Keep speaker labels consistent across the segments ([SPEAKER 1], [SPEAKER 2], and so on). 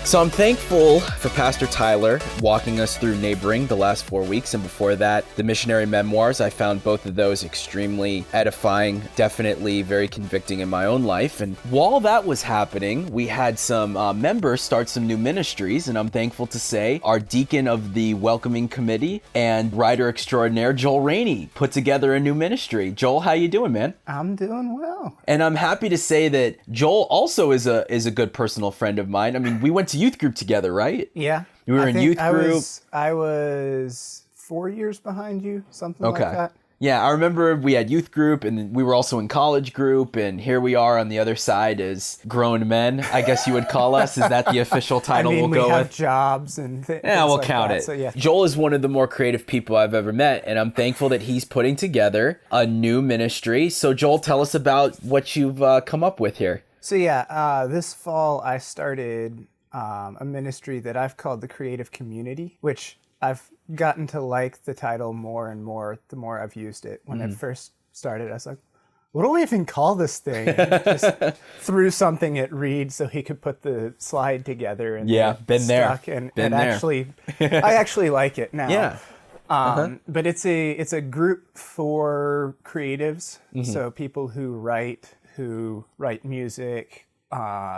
[SPEAKER 1] So I'm thankful for Pastor Tyler walking us through Neighboring the last 4 weeks, and before that, the missionary memoirs. I found both of those extremely edifying, definitely very convicting in my own life. And while that was happening, we had some members start some new ministries, and I'm thankful to say our deacon of the welcoming committee and writer extraordinaire, Joel Rainey, put together a new ministry. Joel, how you doing, man?
[SPEAKER 2] I'm doing well.
[SPEAKER 1] And I'm happy to say that Joel also is a good personal friend of mine. I mean, we went to youth group together, right?
[SPEAKER 2] Yeah.
[SPEAKER 1] We were in youth group.
[SPEAKER 2] I was 4 years behind you, something like that.
[SPEAKER 1] Yeah, I remember we had youth group, and we were also in college group, and here we are on the other side as grown men, I guess you would call us. Is that the official title
[SPEAKER 2] we
[SPEAKER 1] go
[SPEAKER 2] have
[SPEAKER 1] with?
[SPEAKER 2] jobs and things.
[SPEAKER 1] Yeah, we'll
[SPEAKER 2] like
[SPEAKER 1] count
[SPEAKER 2] that.
[SPEAKER 1] it.
[SPEAKER 2] So, yeah.
[SPEAKER 1] Joel is one of the more creative people I've ever met, and I'm thankful that he's putting together a new ministry. So Joel, tell us about what you've come up with here.
[SPEAKER 2] So this fall I started a ministry that I've called the Creative Community, which I've gotten to like the title more and more the more I've used it. When I first started, I was like, what do we even call this thing? Just threw something at Reed so he could put the slide together. And
[SPEAKER 1] been there.
[SPEAKER 2] Actually, I actually like it now.
[SPEAKER 1] Yeah.
[SPEAKER 2] But it's a group for creatives, so people who write music,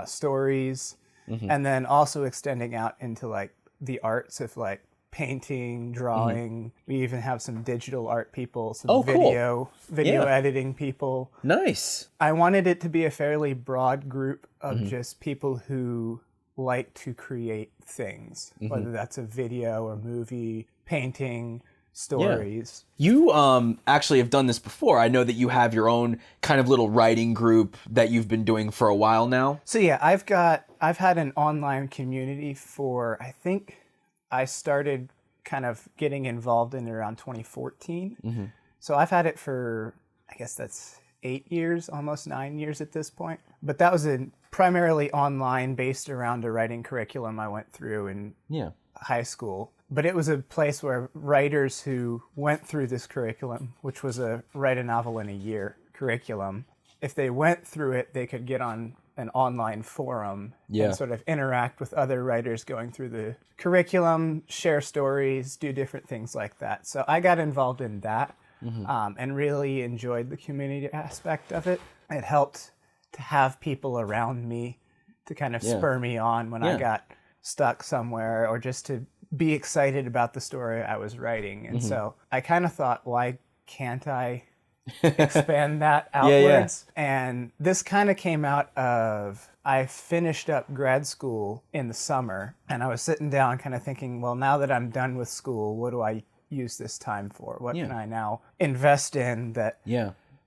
[SPEAKER 2] stories, and then also extending out into like the arts of like painting, drawing. We even have some digital art people, some video editing people.
[SPEAKER 1] Nice.
[SPEAKER 2] I wanted it to be a fairly broad group of just people who like to create things, whether that's a video or movie, painting, stories.
[SPEAKER 1] Yeah. You actually have done this before. I know that you have your own kind of little writing group that you've been doing for a while now.
[SPEAKER 2] So yeah, I've had an online community for, I think I started kind of getting involved in it around 2014. So I've had it for, I guess that's 8 years, almost 9 years at this point. But that was primarily online, based around a writing curriculum I went through in high school. But it was a place where writers who went through this curriculum, which was a write a novel in a year curriculum, if they went through it, they could get on an online forum and sort of interact with other writers going through the curriculum, share stories, do different things like that. So I got involved in that and really enjoyed the community aspect of it. It helped to have people around me to kind of spur me on when I got stuck somewhere, or just to be excited about the story I was writing. And so I kind of thought, why can't I expand that outwards? And this kind of came out of, I finished up grad school in the summer, and I was sitting down kind of thinking, well, now that I'm done with school, what do I use this time for? What can I now invest in that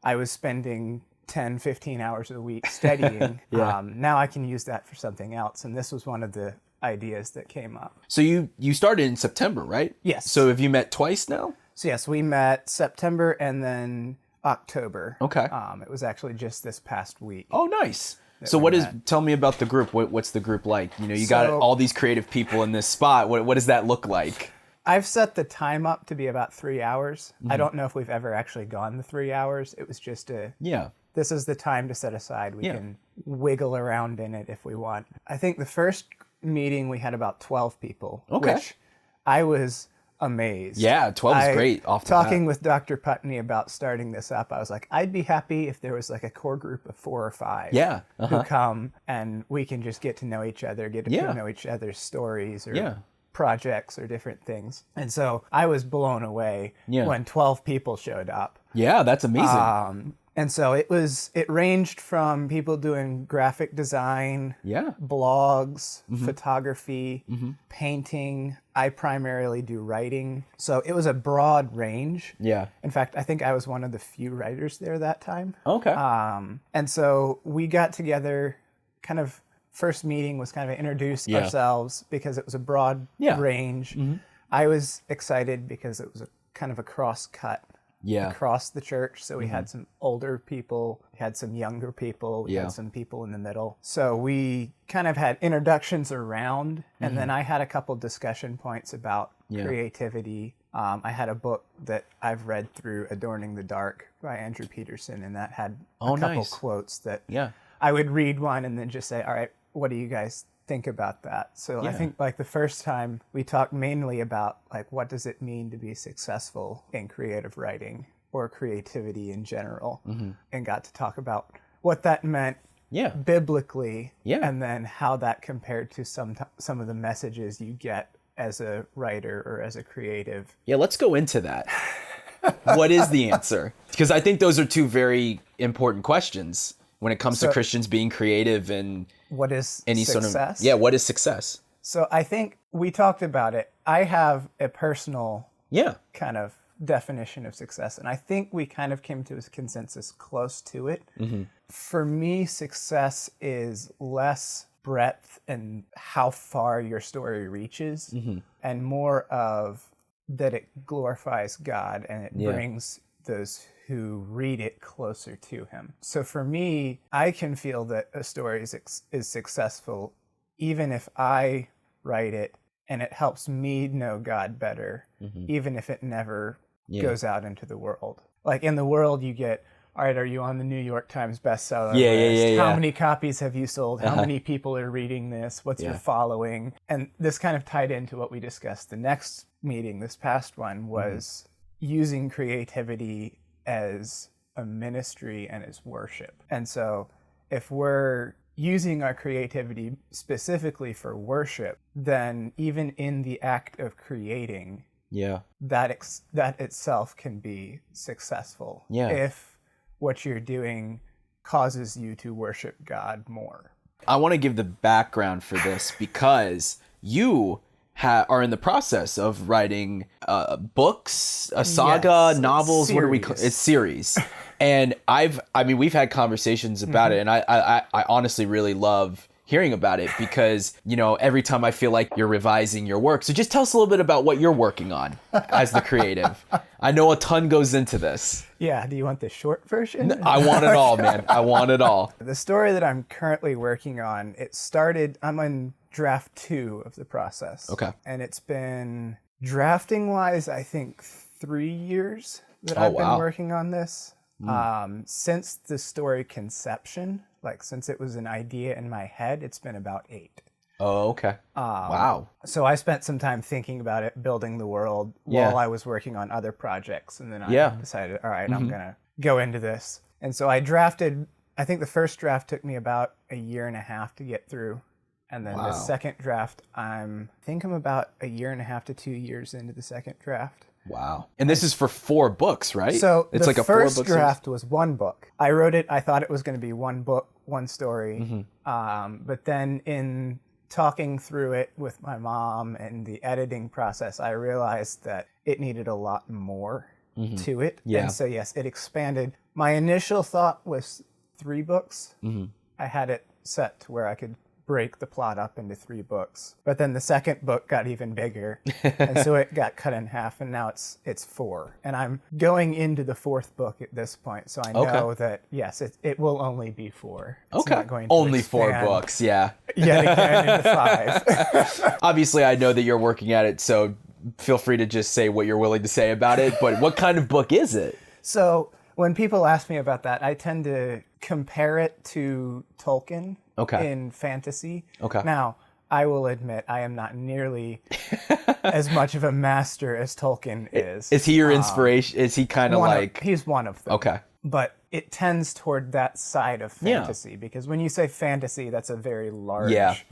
[SPEAKER 2] I was spending 10, 15 hours a week studying? Now I can use that for something else. And this was one of the ideas that came up.
[SPEAKER 1] So you started in September, right?
[SPEAKER 2] Yes.
[SPEAKER 1] So have you met twice now?
[SPEAKER 2] So yes, we met September and October.
[SPEAKER 1] Okay.
[SPEAKER 2] It was actually just this past week.
[SPEAKER 1] Oh, nice. So tell me about the group. What's the group like? You got all these creative people in this spot. What does that look like?
[SPEAKER 2] I've set the time up to be about 3 hours. I don't know if we've ever actually gone the 3 hours. It was just this is the time to set aside. We can wiggle around in it if we want. I think the first meeting we had about 12 people, which I was amazed.
[SPEAKER 1] Yeah, 12 is great.
[SPEAKER 2] Talking with Dr. Putney about starting this up, I was like, I'd be happy if there was like a core group of 4 or 5 who come and we can just get to know each other, get to know each other's stories or projects or different things. And so I was blown away when 12 people showed up.
[SPEAKER 1] Yeah, that's amazing.
[SPEAKER 2] And so it ranged from people doing graphic design, blogs, photography, painting. I primarily do writing. So it was a broad range. Yeah. In fact, I think I was one of the few writers there that time.
[SPEAKER 1] Okay.
[SPEAKER 2] And so we got together, kind of first meeting was kind of introduce ourselves because it was a broad range. I was excited because it was a kind of a cross-cut across the church. So we had some older people, we had some younger people, we had some people in the middle. So we kind of had introductions around, and then I had a couple discussion points about creativity. I had a book that I've read through, Adorning the Dark by Andrew Peterson, and that had a couple quotes that I would read one and then just say, all right, what do you guys think about that. So I
[SPEAKER 1] Yeah.
[SPEAKER 2] think like the first time we talked mainly about like what does it mean to be successful in creative writing or creativity in general, and got to talk about what that meant
[SPEAKER 1] Yeah.
[SPEAKER 2] biblically,
[SPEAKER 1] Yeah.
[SPEAKER 2] and then how that compared to some of the messages you get as a writer or as a creative.
[SPEAKER 1] Yeah, let's go into that. What is the answer? Because I think those are two very important questions when it comes to Christians being creative and
[SPEAKER 2] What is
[SPEAKER 1] any
[SPEAKER 2] success?
[SPEAKER 1] sort of, what is success?
[SPEAKER 2] So I think we talked about it. I have a personal
[SPEAKER 1] Yeah.
[SPEAKER 2] kind of definition of success, and I think we kind of came to a consensus close to it. For me, success is less breadth and how far your story reaches, and more of that it glorifies God and it brings those who read it closer to him. So for me, I can feel that a story is successful even if I write it and it helps me know God better, even if it never goes out into the world. Like in the world, you get, all right, are you on the New York Times bestseller list? How many copies have you sold? How many people are reading this? What's your following? And this kind of tied into what we discussed the next meeting, this past one, was using creativity as a ministry and as worship. And so if we're using our creativity specifically for worship, then even in the act of creating, that itself can be successful if what you're doing causes you to worship God more.
[SPEAKER 1] I want to give the background for this because you are in the process of writing books, a saga, novels.
[SPEAKER 2] Series.
[SPEAKER 1] What do we call it? It's series. And we've had conversations about it, and I honestly really love hearing about it because, every time I feel like you're revising your work. So just tell us a little bit about what you're working on as the creative. I know a ton goes into this.
[SPEAKER 2] Yeah. Do you want the short version?
[SPEAKER 1] I want it all, man. I want it all.
[SPEAKER 2] The story that I'm currently working on, I'm on draft 2 of the process.
[SPEAKER 1] Okay.
[SPEAKER 2] And it's been, drafting wise, I think 3 years that I've been working on this. Since the story conception, like since it was an idea in my head, it's been about 8.
[SPEAKER 1] Oh, okay. Wow.
[SPEAKER 2] So I spent some time thinking about it, building the world while I was working on other projects. And then I decided, all right, I'm going to go into this. And so I drafted, I think the first draft took me about a year and a half to get through. And then the second draft, I think I'm about a year and a half to 2 years into the second draft.
[SPEAKER 1] Wow. And this is for 4 books, right?
[SPEAKER 2] So
[SPEAKER 1] it's
[SPEAKER 2] the
[SPEAKER 1] like a
[SPEAKER 2] first
[SPEAKER 1] 4-book
[SPEAKER 2] draft was 1 book. I wrote it, I thought it was going to be 1 book, 1 story. But then in talking through it with my mom and the editing process, I realized that it needed a lot more to it.
[SPEAKER 1] Yeah.
[SPEAKER 2] And so, yes, it expanded. My initial thought was 3 books. I had it set to where I could break the plot up into 3 books. But then the second book got even bigger, and so it got cut in half, and now it's 4. And I'm going into the 4th book at this point, so I know that, yes, it will only be 4. It's not going to
[SPEAKER 1] only 4
[SPEAKER 2] expand
[SPEAKER 1] books, yeah.
[SPEAKER 2] yet again into 5.
[SPEAKER 1] Obviously, I know that you're working at it, so feel free to just say what you're willing to say about it, but what kind of book is it?
[SPEAKER 2] So when people ask me about that, I tend to compare it to Tolkien in fantasy. Now, I will admit I am not nearly as much of a master as Tolkien is.
[SPEAKER 1] Is he your inspiration? Is he kind of like...
[SPEAKER 2] He's one of them.
[SPEAKER 1] Okay.
[SPEAKER 2] But it tends toward that side of fantasy because when you say fantasy, that's a very large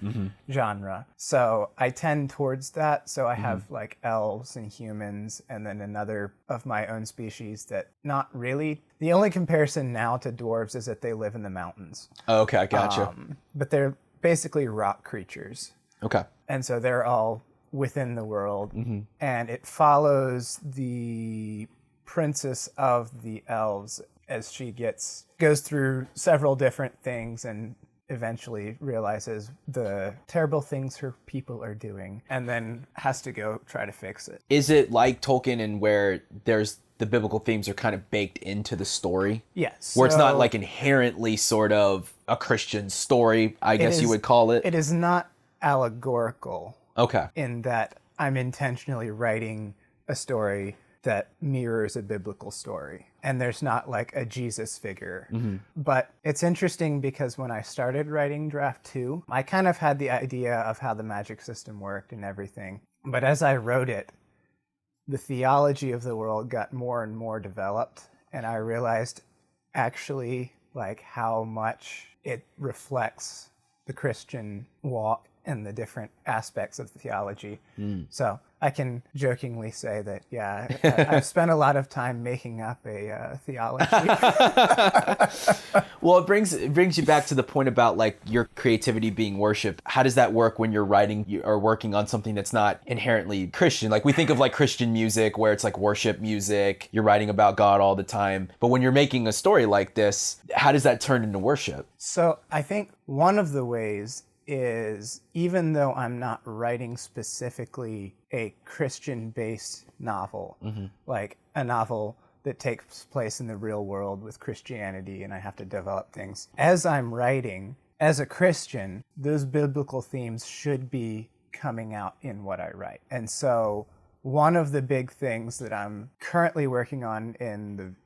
[SPEAKER 2] genre. So I tend towards that. So I have like elves and humans and then another of my own species that not really. The only comparison now to dwarves is that they live in the mountains.
[SPEAKER 1] Okay, gotcha.
[SPEAKER 2] But they're basically rock creatures.
[SPEAKER 1] Okay.
[SPEAKER 2] And so they're all within the world. And it follows the princess of the elves as she goes through several different things and eventually realizes the terrible things her people are doing and then has to go try to fix it.
[SPEAKER 1] Is it like Tolkien and where there's the biblical themes are kind of baked into the story?
[SPEAKER 2] Yes.
[SPEAKER 1] Where it's not like inherently sort of a Christian story, I guess you would call it?
[SPEAKER 2] It is not allegorical.
[SPEAKER 1] Okay.
[SPEAKER 2] In that I'm intentionally writing a story that mirrors a biblical story. and there's not like a Jesus figure. But it's interesting because when I started writing draft 2, I kind of had the idea of how the magic system worked and everything. But as I wrote it, the theology of the world got more and more developed, and I realized actually like how much it reflects the Christian walk and the different aspects of the theology. So I can jokingly say that, yeah, I've spent a lot of time making up a theology.
[SPEAKER 1] Well, it brings you back to the point about like your creativity being worship. How does that work when you're writing or working on something that's not inherently Christian? Like we think of like Christian music where it's like worship music, you're writing about God all the time. But when you're making a story like this, how does that turn into worship?
[SPEAKER 2] So I think one of the ways is, even though I'm not writing specifically a Christian-based novel, like a novel that takes place in the real world with Christianity and I have to develop things, as I'm writing, as a Christian, those biblical themes should be coming out in what I write. And so one of the big things that I'm currently working on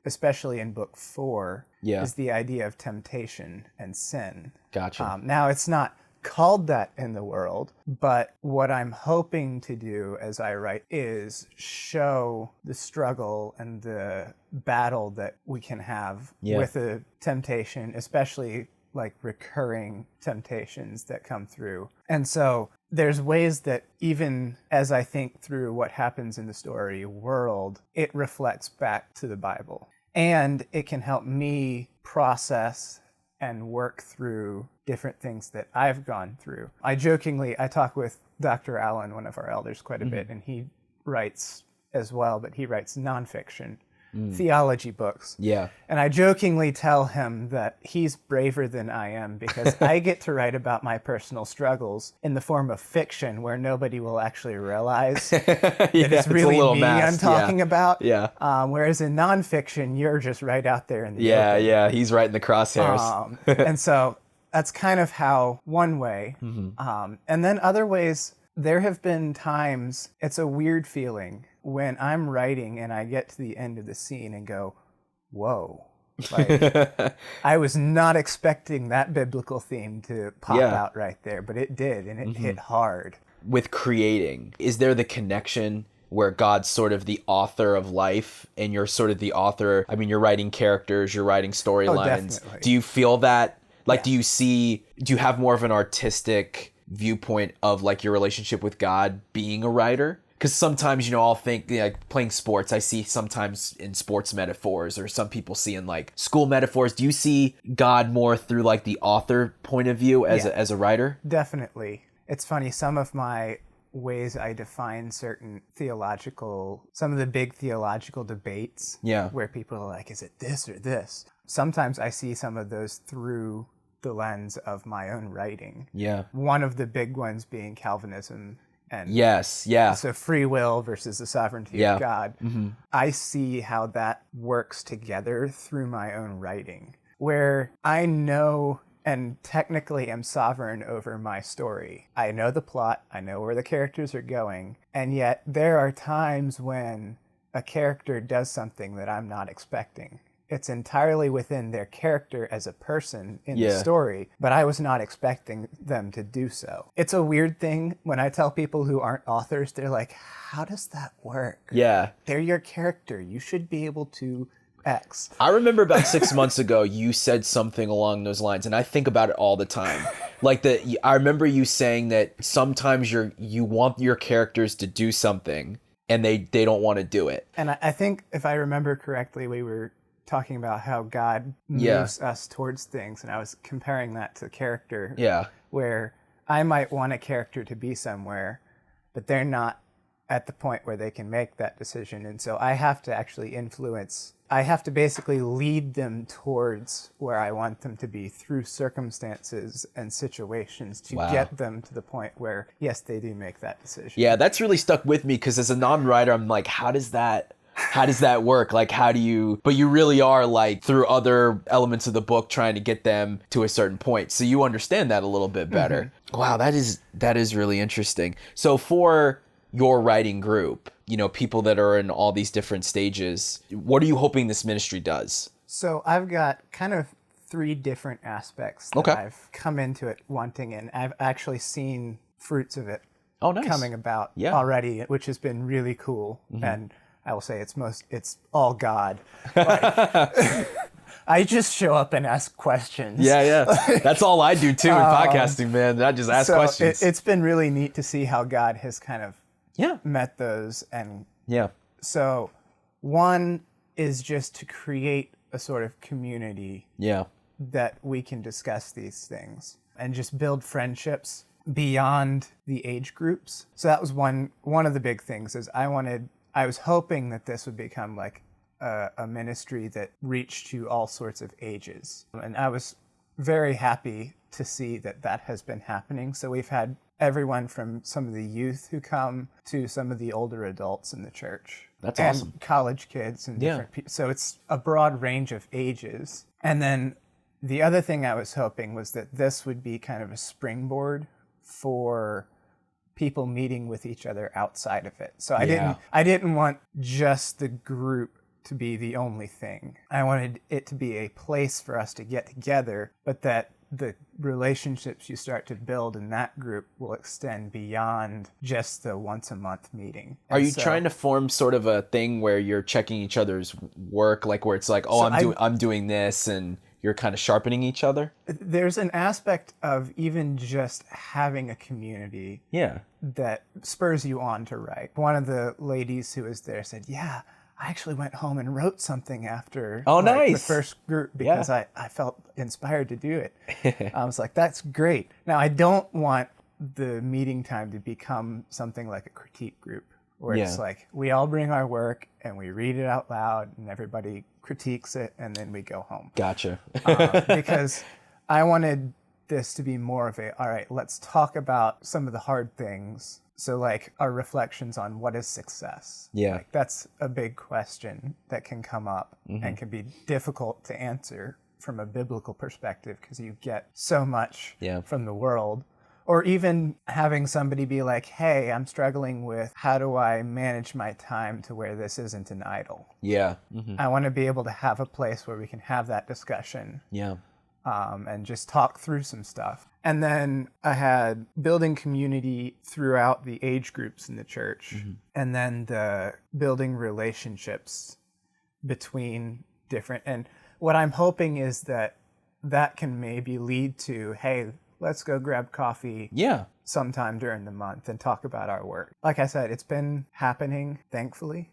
[SPEAKER 2] especially in book 4, is the idea of temptation and sin.
[SPEAKER 1] Gotcha.
[SPEAKER 2] Now, it's not called that in the world, but what I'm hoping to do as I write is show the struggle and the battle that we can have with a temptation, especially like recurring temptations that come through. And so there's ways that even as I think through what happens in the story world, it reflects back to the Bible. And it can help me process and work through different things that I've gone through. I talk with Dr. Allen, one of our elders, quite a bit, and he writes as well, but he writes nonfiction theology books.
[SPEAKER 1] Yeah.
[SPEAKER 2] And I jokingly tell him that he's braver than I am because I get to write about my personal struggles in the form of fiction where nobody will actually realize that it's really me
[SPEAKER 1] masked.
[SPEAKER 2] I'm talking about.
[SPEAKER 1] Yeah.
[SPEAKER 2] Whereas in nonfiction, you're just right out there in the open.
[SPEAKER 1] Yeah. He's right in the crosshairs.
[SPEAKER 2] And so that's kind of how one way. And then other ways, there have been times, it's a weird feeling when I'm writing and I get to the end of the scene and go, whoa. Like, I was not expecting that biblical theme to pop out right there, but it did, and it hit hard.
[SPEAKER 1] With creating, is there the connection where God's sort of the author of life and you're sort of the author? I mean, you're writing characters, you're writing storylines.
[SPEAKER 2] Definitely.
[SPEAKER 1] Do you feel that? Like, do you have more of an artistic viewpoint of like your relationship with God being a writer? Because sometimes, I'll think like playing sports, I see sometimes in sports metaphors, or some people see in like school metaphors. Do you see God more through like the author point of view as a writer?
[SPEAKER 2] Definitely. It's funny, some of my ways I define some of the big theological debates where people are like, is it this or this? Sometimes I see some of those through the lens of my own writing. Yeah. One of the big ones being Calvinism. And so free will versus the sovereignty of God. I see how that works together through my own writing, where I know and technically am sovereign over my story. I know the plot, I know where the characters are going, and yet there are times when a character does something that I'm not expecting. It's entirely within their character as a person in the story, but I was not expecting them to do so. It's a weird thing when I tell people who aren't authors, they're like, how does that work? Yeah. They're your character. You should be able to X.
[SPEAKER 1] I remember about 6 months ago, you said something along those lines, and I think about it all the time. I remember you saying that sometimes you want your characters to do something, and they don't want to do it.
[SPEAKER 2] And I think, if I remember correctly, we were talking about how God moves us towards things, and I was comparing that to character. Yeah. Where I might want a character to be somewhere, but they're not at the point where they can make that decision. And so I have to actually I have to basically lead them towards where I want them to be through circumstances and situations to get them to the point where, yes, they do make that decision.
[SPEAKER 1] Yeah, that's really stuck with me, because as a non-writer, I'm like, how does that work? Like, but you really are like through other elements of the book trying to get them to a certain point. So you understand that a little bit better. Wow, that is really interesting. So for your writing group, people that are in all these different stages. What are you hoping this ministry does?
[SPEAKER 2] So I've got kind of 3 different aspects that I've come into it wanting, and I've actually seen fruits of it coming about already, which has been really cool. And I will say it's all God. I just show up and ask questions.
[SPEAKER 1] Yeah. That's all I do too in podcasting, man. I just ask questions.
[SPEAKER 2] It's been really neat to see how God has kind of met those. And so one is just to create a sort of community that we can discuss these things and just build friendships beyond the age groups. So that was one of the big things is I was hoping that this would become like a ministry that reached to all sorts of ages. And I was very happy to see that has been happening. So we've had everyone from some of the youth who come to some of the older adults in the church.
[SPEAKER 1] That's awesome.
[SPEAKER 2] And college kids and different people. So it's a broad range of ages. And then the other thing I was hoping was that this would be kind of a springboard for people meeting with each other outside of it. So I didn't want just the group to be the only thing. I wanted it to be a place for us to get together, but that the relationships you start to build in that group will extend beyond just the once a month meeting.
[SPEAKER 1] Are you trying to form sort of a thing where you're checking each other's work, like where it's like, I'm doing this, and you're kind of sharpening each other?
[SPEAKER 2] There's an aspect of even just having a community that spurs you on to write. One of the ladies who was there said, I actually went home and wrote something after the first group because I felt inspired to do it. I was like, that's great. Now, I don't want the meeting time to become something like a critique group where it's like we all bring our work and we read it out loud and everybody critiques it and then we go home.
[SPEAKER 1] Gotcha.
[SPEAKER 2] Because I wanted this to be more of all right, let's talk about some of the hard things. So like our reflections on what is success. Like, that's a big question that can come up and can be difficult to answer from a biblical perspective because you get so much from the world. Or even having somebody be like, hey, I'm struggling with how do I manage my time to where this isn't an idol? I want to be able to have a place where we can have that discussion. And just talk through some stuff. And then I had building community throughout the age groups in the church, and then the building relationships between different. And what I'm hoping is that can maybe lead to, hey, let's go grab coffee sometime during the month and talk about our work. Like I said, it's been happening, thankfully.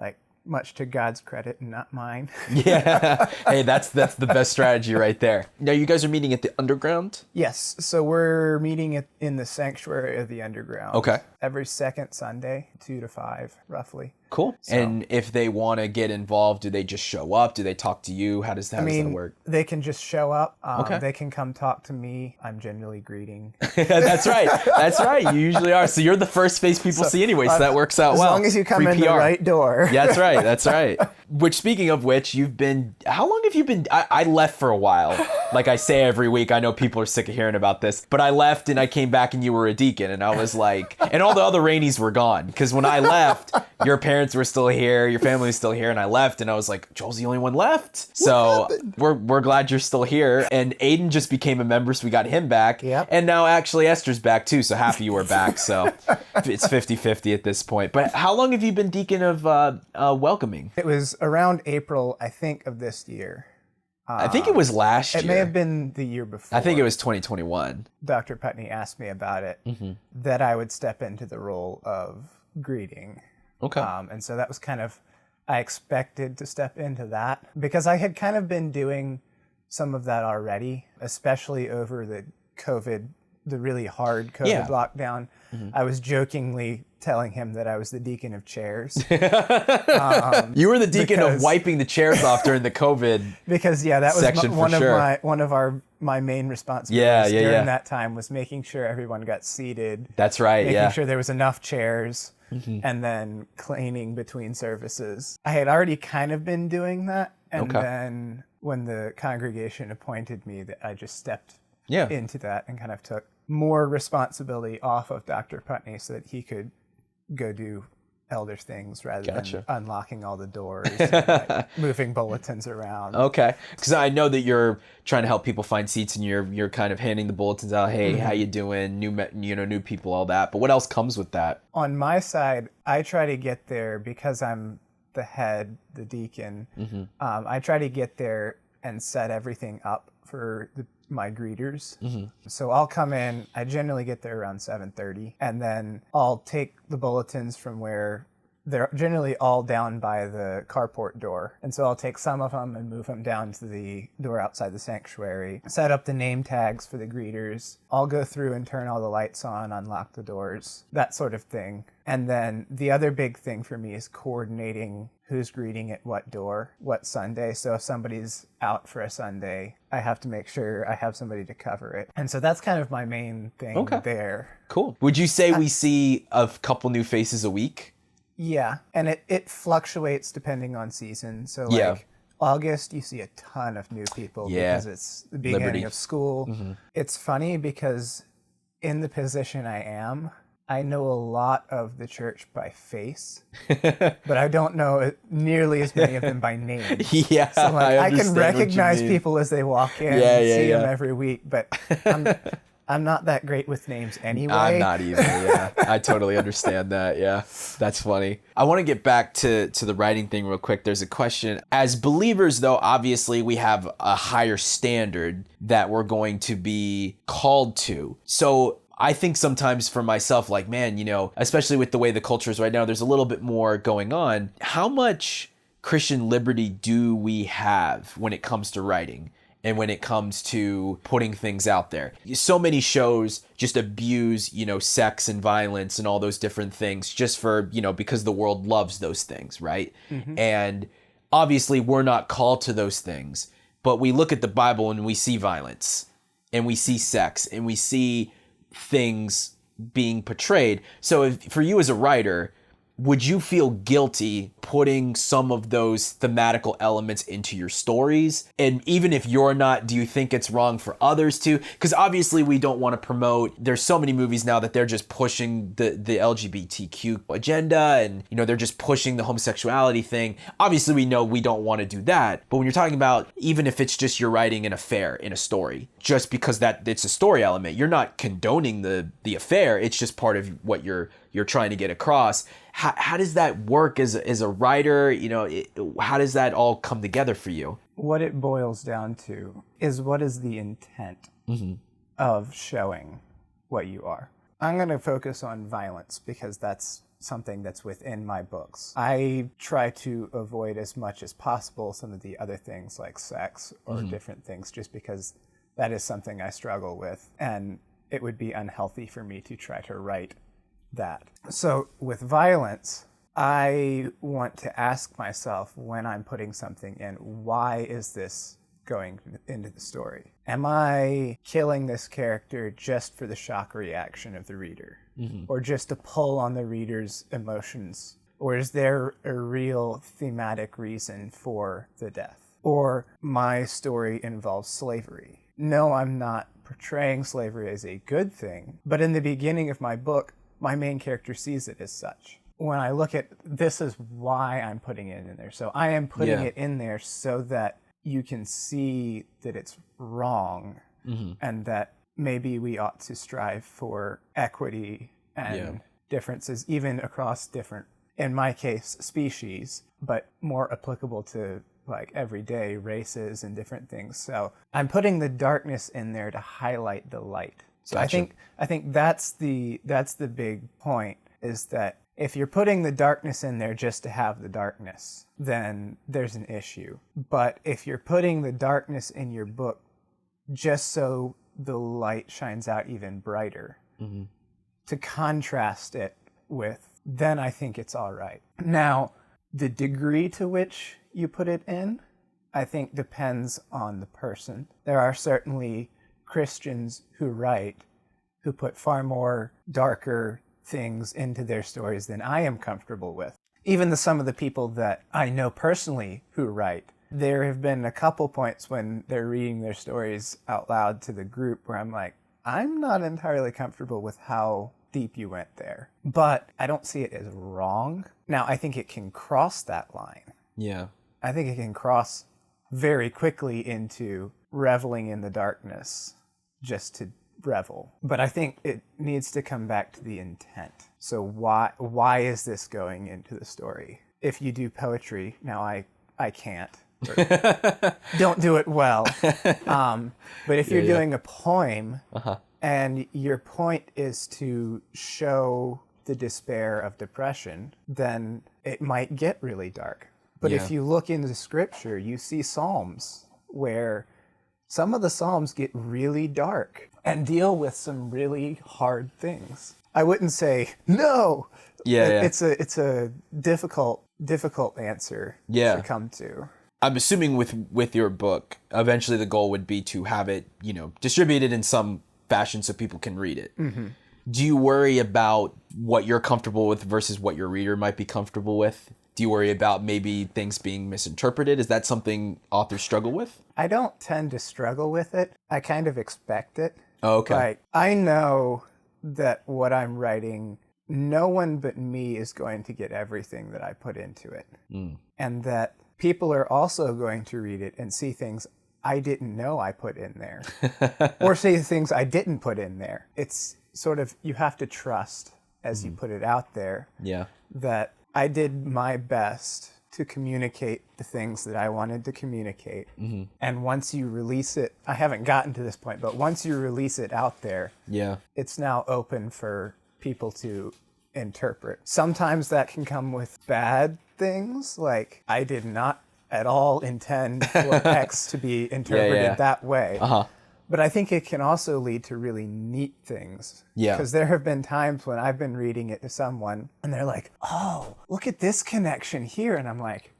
[SPEAKER 2] Like, much to God's credit and not mine.
[SPEAKER 1] Hey, that's the best strategy right there. Now, you guys are meeting at the underground?
[SPEAKER 2] Yes. So we're meeting in the sanctuary of the underground.
[SPEAKER 1] Okay.
[SPEAKER 2] Every second Sunday, 2 to 5, roughly.
[SPEAKER 1] Cool. So, and if they want to get involved, do they just show up? Do they talk to you? How does that work?
[SPEAKER 2] They can just show up. They can come talk to me. I'm generally greeting.
[SPEAKER 1] That's right. That's right. You usually are. So you're the first face people see anyway, so that works out well.
[SPEAKER 2] As long as you come in the right door.
[SPEAKER 1] Yeah, that's right. That's right. Which, speaking of which, how long have you been? I left for a while. Like I say every week, I know people are sick of hearing about this, but I left and I came back and you were a deacon, and I was like, and all the other Raineys were gone, because when I left, your parents were still here, your family was still here, and I left, and I was like, Joel's the only one left. So we're glad you're still here. And Aiden just became a member, so we got him back. And now actually Esther's back too, so half of you are back. So it's 50-50 at this point. But how long have you been deacon of welcoming?
[SPEAKER 2] It was around April, I think, of this year.
[SPEAKER 1] I think it was last year.
[SPEAKER 2] It may have been the year before.
[SPEAKER 1] I think it was 2021.
[SPEAKER 2] Dr. Putney asked me about it, that I would step into the role of greeting.
[SPEAKER 1] Okay.
[SPEAKER 2] And so that was kind of, I expected to step into that because I had kind of been doing some of that already, especially over the really hard COVID lockdown. I was jokingly telling him that I was the deacon of chairs.
[SPEAKER 1] You were the deacon of wiping the chairs off during the COVID
[SPEAKER 2] because that was one of my main responsibilities during that time was making sure everyone got seated.
[SPEAKER 1] That's right.
[SPEAKER 2] Making sure there was enough chairs. And then cleaning between services. I had already kind of been doing that. And then when the congregation appointed me, that I just stepped into that and kind of took more responsibility off of Dr. Putney so that he could go do elder things rather
[SPEAKER 1] Gotcha.
[SPEAKER 2] than unlocking all the doors and like, moving bulletins around.
[SPEAKER 1] Okay, because I know that you're trying to help people find seats, and you're kind of handing the bulletins out. Hey, how you doing? New people, all that. But what else comes with that?
[SPEAKER 2] On my side, I try to get there because I'm the head, the deacon. I try to get there and set everything up for my greeters. So I'll come in. I generally get there around 7:30, and then I'll take the bulletins from where they're generally all down by the carport door. And so I'll take some of them and move them down to the door outside the sanctuary, set up the name tags for the greeters. I'll go through and turn all the lights on, unlock the doors, that sort of thing. And then the other big thing for me is coordinating who's greeting at what door, what Sunday. So if somebody's out for a Sunday, I have to make sure I have somebody to cover it. And so that's kind of my main thing there.
[SPEAKER 1] Cool. Would you say we see a couple new faces a week?
[SPEAKER 2] Yeah, and it fluctuates depending on season. So like August, you see a ton of new people because it's the beginning of school. It's funny because in the position I am, I know a lot of the church by face, but I don't know nearly as many of them by name.
[SPEAKER 1] Yeah,
[SPEAKER 2] so like, I can recognize people as they walk in and see them every week, but I'm not that great with names anyway.
[SPEAKER 1] I'm not either, yeah. I totally understand that, yeah. That's funny. I want to get back to the writing thing real quick. There's a question. As believers, though, obviously we have a higher standard that we're going to be called to. So I think sometimes for myself, like, man, especially with the way the culture is right now, there's a little bit more going on. How much Christian liberty do we have when it comes to writing? And when it comes to putting things out there? So many shows just abuse, sex and violence and all those different things just for, because the world loves those things, right? And obviously we're not called to those things, but we look at the Bible and we see violence and we see sex and we see things being portrayed. So for you as a writer, would you feel guilty putting some of those thematical elements into your stories? And even if you're not, do you think it's wrong for others to? Because obviously we don't want to promote, there's so many movies now that they're just pushing the LGBTQ agenda and, they're just pushing the homosexuality thing. Obviously we know we don't want to do that. But when you're talking about, even if it's just you're writing an affair in a story, just because that it's a story element, you're not condoning the affair. It's just part of what you're trying to get across. How does that work as a writer? How does that all come together for you?
[SPEAKER 2] What it boils down to is what is the intent of showing what you are. I'm going to focus on violence because that's something that's within my books. I try to avoid as much as possible some of the other things like sex or different things just because that is something I struggle with and it would be unhealthy for me to try to write that. So with violence, I want to ask myself when I'm putting something in, why is this going into the story? Am I killing this character just for the shock reaction of the reader? Or just to pull on the reader's emotions? Or is there a real thematic reason for the death? Or my story involves slavery. No, I'm not portraying slavery as a good thing, but in the beginning of my book, my main character sees it as such. When I look at this is why I'm putting it in there. So I am putting it in there so that you can see that it's wrong and that maybe we ought to strive for equity and differences even across different, in my case, species, but more applicable to like everyday races and different things. So I'm putting the darkness in there to highlight the light. So gotcha. I think that's the big point, is that if you're putting the darkness in there just to have the darkness, then there's an issue. But if you're putting the darkness in your book just so the light shines out even brighter, to contrast it with, then I think it's all right. Now, the degree to which you put it in, I think depends on the person. There are certainly Christians who write who put far more darker things into their stories than I am comfortable with. Even some of the people that I know personally who write, there have been a couple points when they're reading their stories out loud to the group where I'm like, I'm not entirely comfortable with how deep you went there. But I don't see it as wrong. Now, I think it can cross that line.
[SPEAKER 1] Yeah.
[SPEAKER 2] I think it can cross very quickly into reveling in the darkness just to revel. But I think it needs to come back to the intent. So why is this going into the story? If you do poetry, now I can't. Don't do it well. But if you're doing a poem and your point is to show the despair of depression, then it might get really dark. But if you look into scripture, you see Psalms where some of the Psalms get really dark and deal with some really hard things. I wouldn't say no. It's a difficult answer to come to.
[SPEAKER 1] I'm assuming with your book, eventually the goal would be to have it, distributed in some fashion so people can read it. Mm-hmm. Do you worry about what you're comfortable with versus what your reader might be comfortable with? Do you worry about maybe things being misinterpreted? Is that something authors struggle with?
[SPEAKER 2] I don't tend to struggle with it. I kind of expect it.
[SPEAKER 1] Oh, okay.
[SPEAKER 2] Like, I know that what I'm writing, no one but me is going to get everything that I put into it. And that people are also going to read it and see things I didn't know I put in there. Or see things I didn't put in there. It's sort of, you have to trust as you put it out there.
[SPEAKER 1] Yeah.
[SPEAKER 2] That I did my best to communicate the things that I wanted to communicate. Mm-hmm. And once you release it, I haven't gotten to this point, but once you release it out there, it's now open for people to interpret. Sometimes that can come with bad things, like I did not at all intend for X to be interpreted that way. But I think it can also lead to really neat things. Yeah. Because there have been times when I've been reading it to someone and they're like, oh, look at this connection here. And I'm like,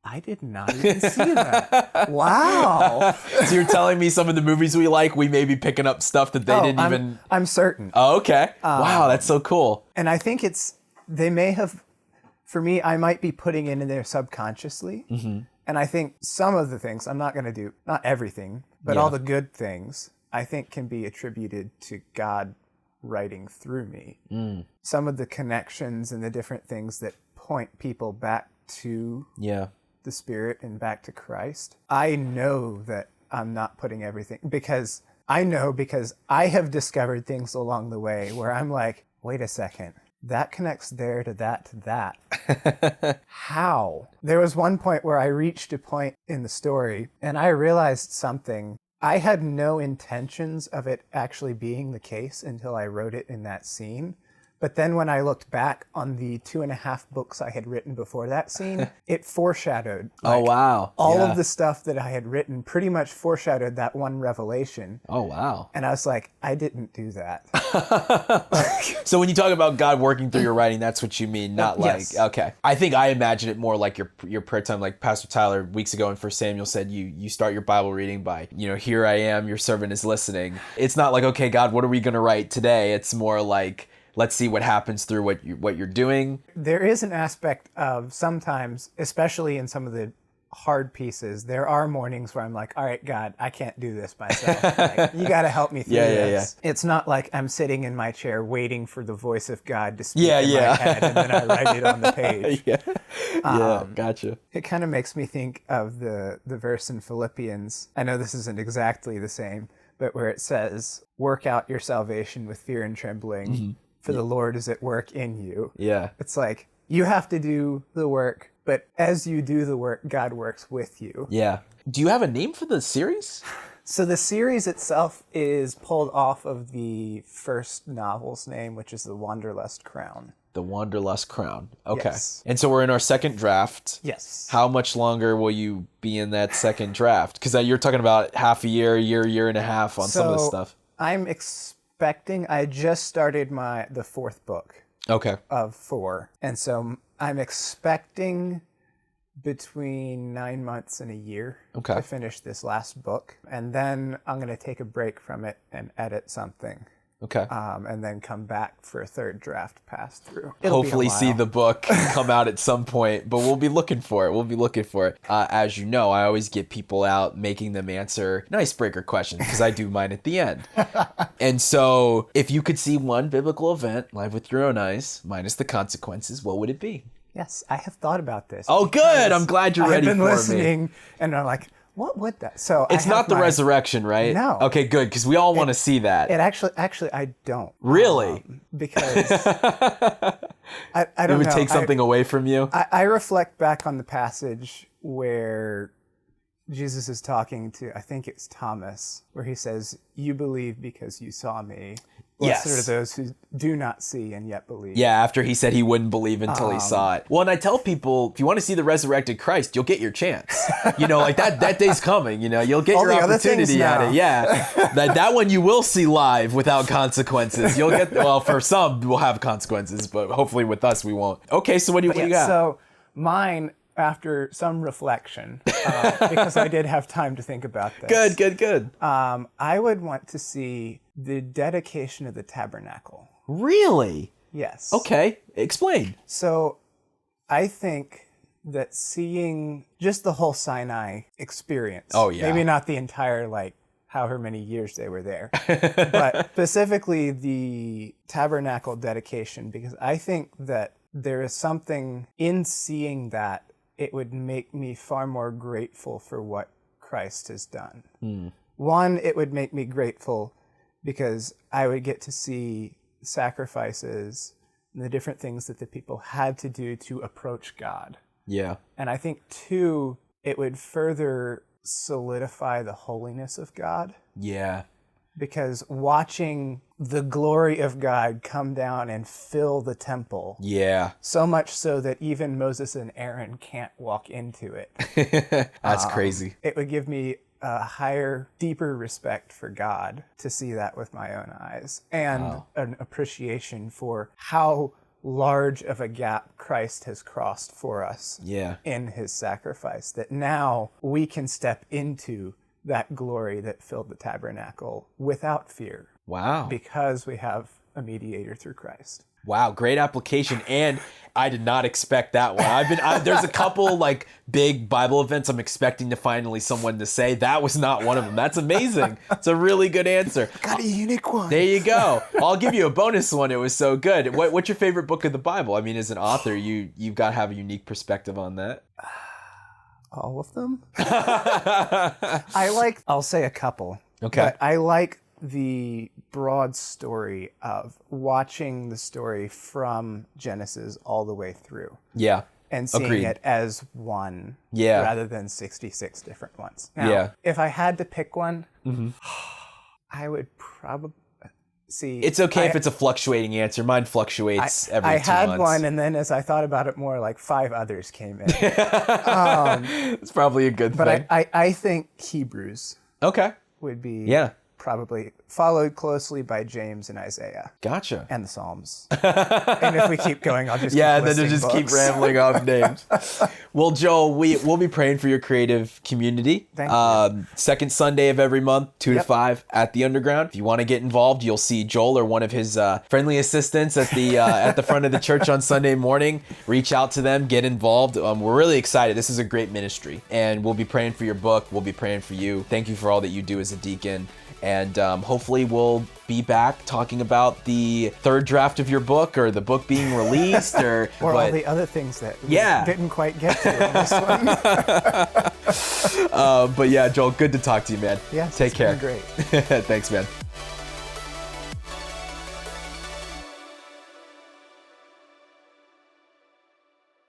[SPEAKER 2] I did not even see that. Wow.
[SPEAKER 1] So you're telling me some of the movies we like, we may be picking up stuff that they didn't even...
[SPEAKER 2] I'm certain.
[SPEAKER 1] Oh, okay. Wow, that's so cool.
[SPEAKER 2] And I think they may have, for me, I might be putting it in there subconsciously. Mm-hmm. And I think some of the things, I'm not going to do, not everything, but all the good things, I think can be attributed to God writing through me. Some of the connections and the different things that point people back to the Spirit and back to Christ. I know that I'm not putting everything, because I have discovered things along the way where I'm like, wait a second. That connects there to that to that. How? There was one point where I reached a point in the story and I realized something. I had no intentions of it actually being the case until I wrote it in that scene. But then when I looked back on the 2.5 books I had written before that scene, it foreshadowed.
[SPEAKER 1] Oh, wow.
[SPEAKER 2] All of the stuff that I had written pretty much foreshadowed that one revelation.
[SPEAKER 1] Oh, wow.
[SPEAKER 2] And I was like, I didn't do that.
[SPEAKER 1] So when you talk about God working through your writing, that's what you mean, not like, okay. I think I imagine it more like your prayer time, like Pastor Tyler weeks ago in 1 Samuel said, you start your Bible reading by, here I am, your servant is listening. It's not like, okay, God, what are we going to write today? It's more like, let's see what happens through what you're doing. There
[SPEAKER 2] is an aspect of sometimes, especially in some of the hard pieces, there are mornings where I'm like, all right, God, I can't do this myself. Like, you got to help me through this. It's not like I'm sitting in my chair waiting for the voice of God to speak in my head and then I write it on the page.
[SPEAKER 1] Gotcha.
[SPEAKER 2] It kind of makes me think of the verse in Philippians. I know this isn't exactly the same, but where it says, work out your salvation with fear and trembling. Mm-hmm. For the Lord is at work in you. Yeah. It's like, you have to do the work, but as you do the work, God works with you.
[SPEAKER 1] Yeah. Do you have a name for the series?
[SPEAKER 2] So the series itself is pulled off of the first novel's name, which is The Wanderlust Crown.
[SPEAKER 1] The Wanderlust Crown. Okay. Yes. And so we're in our second draft.
[SPEAKER 2] Yes.
[SPEAKER 1] How much longer will you be in that second draft? Because you're talking about half a year and a half on some of this stuff.
[SPEAKER 2] I'm I just started the 4th book.
[SPEAKER 1] Okay.
[SPEAKER 2] Of 4. And so I'm expecting between 9 months and a year to finish this last book. And then I'm going to take a break from it and edit something.
[SPEAKER 1] Okay.
[SPEAKER 2] And then come back for a third draft pass through. It'll
[SPEAKER 1] Hopefully see the book come out at some point, but we'll be looking for it. As you know, I always get people out, making them answer an icebreaker question because I do mine at the end. And so if you could see one biblical event live with your own eyes, minus the consequences, what would it be?
[SPEAKER 2] Yes, I have thought about this.
[SPEAKER 1] Oh, good. I'm glad you're ready for me.
[SPEAKER 2] I've been listening, and I'm like, what would that? So
[SPEAKER 1] it's not the resurrection, right?
[SPEAKER 2] No.
[SPEAKER 1] Okay, good, because we all want to see that.
[SPEAKER 2] It actually, I don't.
[SPEAKER 1] Really?
[SPEAKER 2] Because I don't know.
[SPEAKER 1] It would take something away from you?
[SPEAKER 2] I reflect back on the passage where Jesus is talking to, I think it's Thomas, where he says, "You believe because you saw me. Blessed
[SPEAKER 1] Yes.
[SPEAKER 2] are those who do not see and yet believe."
[SPEAKER 1] Yeah, after he said he wouldn't believe until he saw it. Well, and I tell people, if you want to see the resurrected Christ, you'll get your chance. Like that day's coming, you'll get your opportunity at it. Yeah. that one you will see live without consequences. You'll get, well, for some we'll have consequences, but hopefully with us we won't. Okay, so what do you got?
[SPEAKER 2] So mine, after some reflection, because I did have time to think about this.
[SPEAKER 1] Good.
[SPEAKER 2] I would want to see the dedication of the tabernacle.
[SPEAKER 1] Really?
[SPEAKER 2] Yes.
[SPEAKER 1] Okay, explain.
[SPEAKER 2] So I think that seeing just the whole Sinai experience.
[SPEAKER 1] Oh, yeah.
[SPEAKER 2] Maybe not the entire, however many years they were there, but specifically the tabernacle dedication, because I think that there is something in seeing that it would make me far more grateful for what Christ has done. One, it would make me grateful because I would get to see sacrifices and the different things that the people had to do to approach God.
[SPEAKER 1] Yeah.
[SPEAKER 2] And I think, two, it would further solidify the holiness of God.
[SPEAKER 1] Yeah.
[SPEAKER 2] Because watching the glory of God come down and fill the temple.
[SPEAKER 1] Yeah.
[SPEAKER 2] So much so that even Moses and Aaron can't walk into it.
[SPEAKER 1] That's crazy.
[SPEAKER 2] It would give me a higher, deeper respect for God to see that with my own eyes. And an appreciation for how large of a gap Christ has crossed for us in his sacrifice. That now we can step into that glory that filled the tabernacle without fear.
[SPEAKER 1] Wow.
[SPEAKER 2] Because we have a mediator through Christ.
[SPEAKER 1] Wow, great application. And I did not expect that one. There's a couple big Bible events I'm expecting to finally someone to say. That was not one of them. That's amazing. It's a really good answer.
[SPEAKER 2] Got a unique one.
[SPEAKER 1] There you go. I'll give you a bonus one. It was so good. What's your favorite book of the Bible? I mean, as an author, you've got to have a unique perspective on that.
[SPEAKER 2] All of them? I'll say a couple.
[SPEAKER 1] Okay.
[SPEAKER 2] But I like the broad story of watching the story from Genesis all the way through.
[SPEAKER 1] Yeah.
[SPEAKER 2] And seeing it as one rather than 66 different ones. Now, if I had to pick one, I would probably see.
[SPEAKER 1] It's okay if it's a fluctuating answer. Mine fluctuates every 2 months.
[SPEAKER 2] I had one, and then as I thought about it more, 5 others came in.
[SPEAKER 1] It's probably a good thing.
[SPEAKER 2] But I think Hebrews would be probably followed closely by James and Isaiah.
[SPEAKER 1] Gotcha.
[SPEAKER 2] And the Psalms. And if we keep going, I'll just
[SPEAKER 1] keep rambling off names. Well, Joel, we'll be praying for your creative community.
[SPEAKER 2] Thank you.
[SPEAKER 1] Second Sunday of every month, 2 to 5 at the Underground. If you want to get involved, you'll see Joel or one of his friendly assistants at the front of the church on Sunday morning. Reach out to them, get involved. We're really excited. This is a great ministry, and we'll be praying for your book. We'll be praying for you. Thank you for all that you do as a deacon. And hopefully we'll be back talking about the third draft of your book, or the book being released, or
[SPEAKER 2] all the other things that we didn't quite get to in this one.
[SPEAKER 1] But yeah, Joel, good to talk to you, man.
[SPEAKER 2] Yes,
[SPEAKER 1] Take care.
[SPEAKER 2] Great.
[SPEAKER 1] Thanks, man.